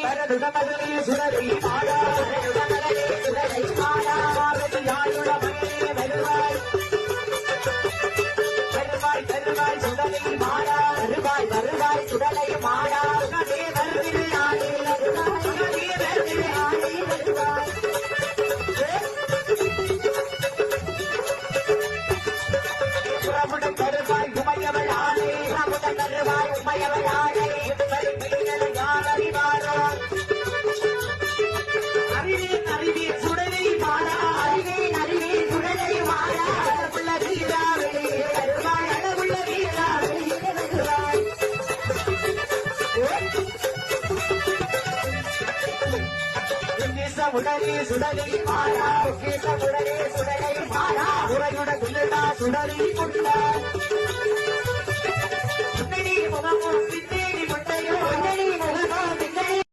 சுடரி மாடா சுடரை மாடா யாருட வருவாய் வருவாய் வருவாய் சுடலை மாடா வருவாய் வருவாய் சுடலை மாடா சுடலே வருவாய் சுடலே வருவாய் பிரபுடம் வருவாய் உமையவள் ஆடை பிரபுடம் வருவாய் உமையவள் ஆடை அறிவேன் அறிவேன் சுடலை மாடா அறிவேன் அறிவேன் சுடலை மாடா அழகுள்ள வீரா வெளியே வருவாய் அழகுள்ள வீரா வெளியே வருவாய் உடனே சுடலை மாடா உடனே சுடலை மாடா உரையுட குள்ளடா சுடலை கொண்டார் முகமூர்த்தி